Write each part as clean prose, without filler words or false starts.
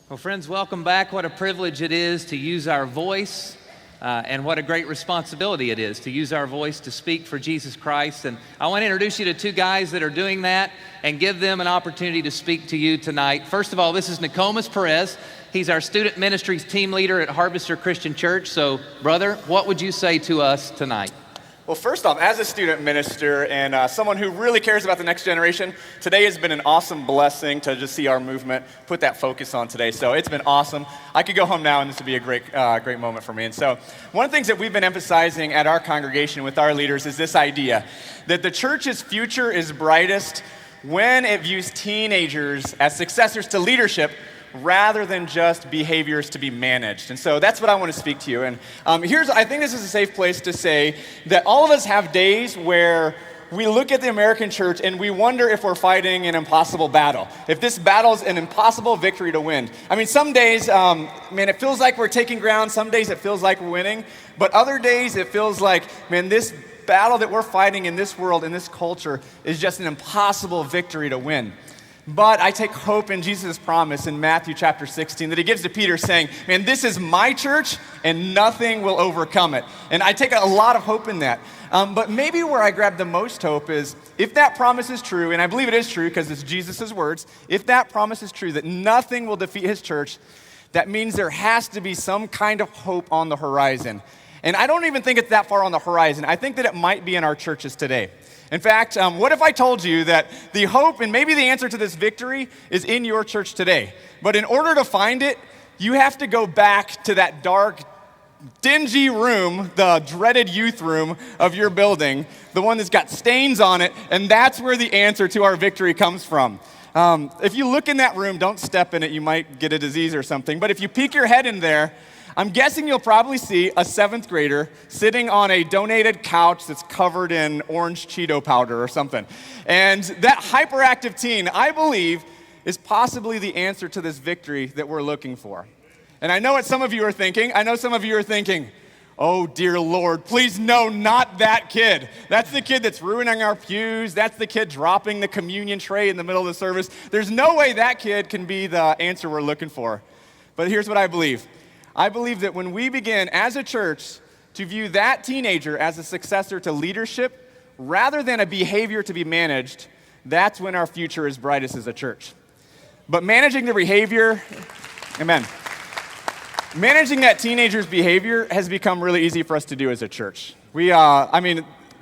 Well, friends, welcome back. What a privilege it is to use our voice, and what a great responsibility it is to use our voice to speak for Jesus Christ. And I want to introduce you to two guys that are doing that and give them an opportunity to speak to you tonight. First of all, this is Nicomas Perez. He's our student ministries team leader at Harvester Christian Church. So, brother, what would you say to us tonight? Well, first off, as a student minister and someone who really cares about the next generation, today has been an awesome blessing to just see our movement put that focus on today. So it's been awesome. I could go home now and this would be a great moment for me. And so one of the things that we've been emphasizing at our congregation with our leaders is this idea that the church's future is brightest when it views teenagers as successors to leadership rather than just behaviors to be managed. And so that's what I want to speak to you. And I think this is a safe place to say that all of us have days where we look at the American church and we wonder if we're fighting an impossible battle, if this battle's an impossible victory to win. I mean, some days, it feels like we're taking ground. Some days it feels like we're winning. But other days it feels like, this battle that we're fighting in this world, in this culture, is just an impossible victory to win. But I take hope in Jesus' promise in Matthew chapter 16 that he gives to Peter saying, this is my church and nothing will overcome it. And I take a lot of hope in that. But maybe where I grab the most hope is if that promise is true, and I believe it is true because it's Jesus' words, if that promise is true that nothing will defeat his church, that means there has to be some kind of hope on the horizon. And I don't even think it's that far on the horizon. I think that it might be in our churches today. In fact, what if I told you that the hope and maybe the answer to this victory is in your church today? But in order to find it, you have to go back to that dark, dingy room, the dreaded youth room of your building, the one that's got stains on it, and that's where the answer to our victory comes from. If you look in that room, don't step in it, you might get a disease or something, but if you peek your head in there, I'm guessing you'll probably see a 7th grader sitting on a donated couch that's covered in orange Cheeto powder or something. And that hyperactive teen, I believe, is possibly the answer to this victory that we're looking for. And I know what some of you are thinking. Oh, dear Lord, please no, not that kid. That's the kid that's ruining our pews. That's the kid dropping the communion tray in the middle of the service. There's no way that kid can be the answer we're looking for. But here's what I believe. I believe that when we begin as a church to view that teenager as a successor to leadership rather than a behavior to be managed, that's when our future is brightest as a church. But managing the behavior, amen. Managing that teenager's behavior has become really easy for us to do as a church.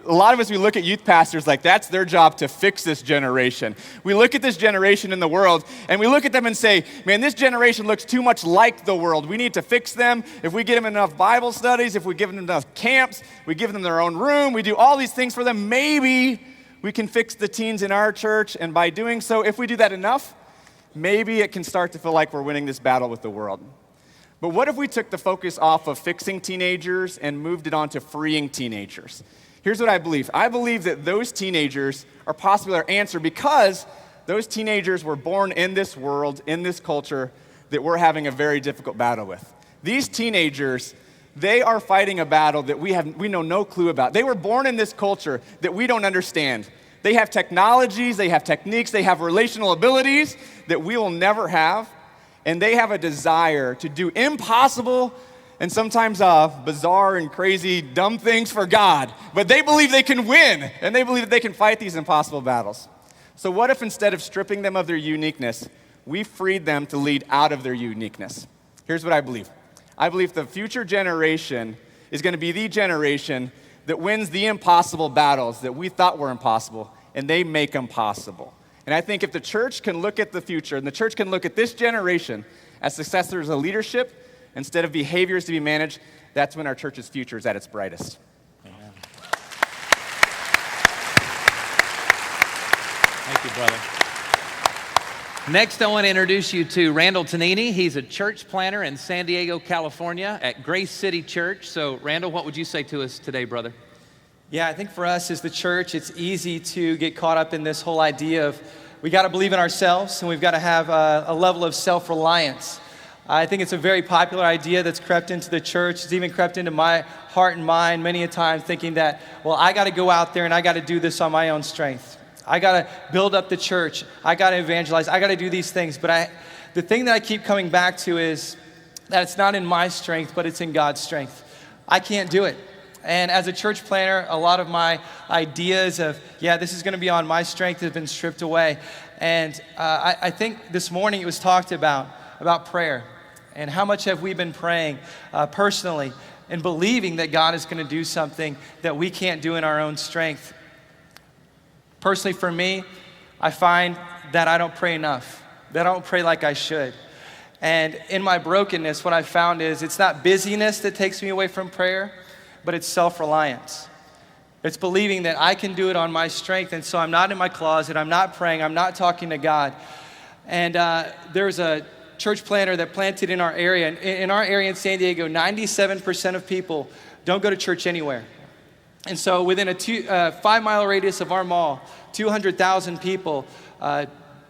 A lot of us, we look at youth pastors like that's their job to fix this generation. We look at this generation in the world, and we look at them and say, this generation looks too much like the world. We need to fix them. If we give them enough Bible studies, if we give them enough camps, we give them their own room, we do all these things for them, maybe we can fix the teens in our church. And by doing so, if we do that enough, maybe it can start to feel like we're winning this battle with the world. But what if we took the focus off of fixing teenagers and moved it on to freeing teenagers? Here's what I believe. I believe that those teenagers are possibly our answer because those teenagers were born in this world, in this culture that we're having a very difficult battle with. These teenagers, they are fighting a battle that we know no clue about. They were born in this culture that we don't understand. They have technologies, they have techniques, they have relational abilities that we will never have, and they have a desire to do impossible and sometimes bizarre and crazy, dumb things for God. But they believe they can win, and they believe that they can fight these impossible battles. So what if instead of stripping them of their uniqueness, we freed them to lead out of their uniqueness? Here's what I believe. I believe the future generation is going to be the generation that wins the impossible battles that we thought were impossible, and they make them possible. And I think if the church can look at the future, and the church can look at this generation as successors of leadership, instead of behaviors to be managed, that's when our church's future is at its brightest. Amen. Thank you, brother. Next, I want to introduce you to Randall Tonini. He's a church planner in San Diego, California at Grace City Church. So, Randall, what would you say to us today, brother? Yeah, I think for us as the church, it's easy to get caught up in this whole idea of we got to believe in ourselves and we've got to have a level of self-reliance. I think it's a very popular idea that's crept into the church. It's even crept into my heart and mind many a time, thinking that, well, I got to go out there and I got to do this on my own strength. I got to build up the church. I got to evangelize. I got to do these things. But the thing that I keep coming back to is that it's not in my strength, but it's in God's strength. I can't do it. And as a church planner, a lot of my ideas of, this is going to be on my strength have been stripped away. And I think this morning it was talked about prayer. And how much have we been praying personally and believing that God is going to do something that we can't do in our own strength. Personally, for me, I find that I don't pray enough, that I don't pray like I should. And in my brokenness, what I found is it's not busyness that takes me away from prayer, but it's self-reliance. It's believing that I can do it on my strength, and so I'm not in my closet, I'm not praying, I'm not talking to God. And there's a church planter that planted in our area. In our area in San Diego, 97% of people don't go to church anywhere. And so within a 5-mile radius of our mall, 200,000 people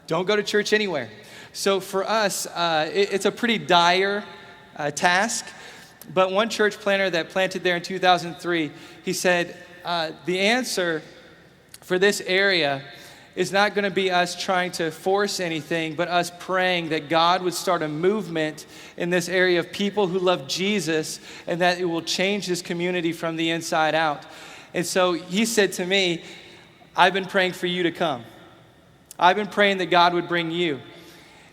don't go to church anywhere. So for us, it's a pretty dire task. But one church planter that planted there in 2003, he said, the answer for this area is not going to be us trying to force anything, but us praying that God would start a movement in this area of people who love Jesus and that it will change this community from the inside out. And so he said to me, I've been praying for you to come. I've been praying that God would bring you.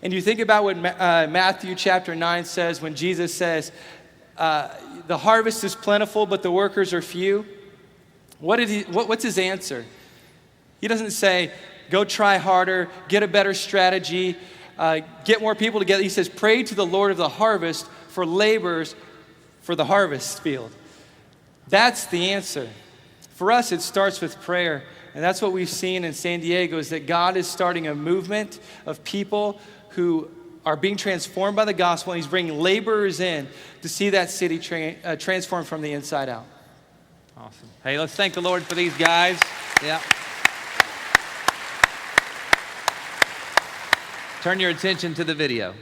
And you think about what Matthew chapter 9 says when Jesus says, the harvest is plentiful, but the workers are few. What's his answer? He doesn't say, go try harder, get a better strategy, get more people together. He says, pray to the Lord of the harvest for laborers for the harvest field. That's the answer. For us, it starts with prayer. And that's what we've seen in San Diego, is that God is starting a movement of people who are being transformed by the gospel, and he's bringing laborers in to see that city transformed from the inside out. Awesome. Hey, let's thank the Lord for these guys. Yeah. Turn your attention to the video.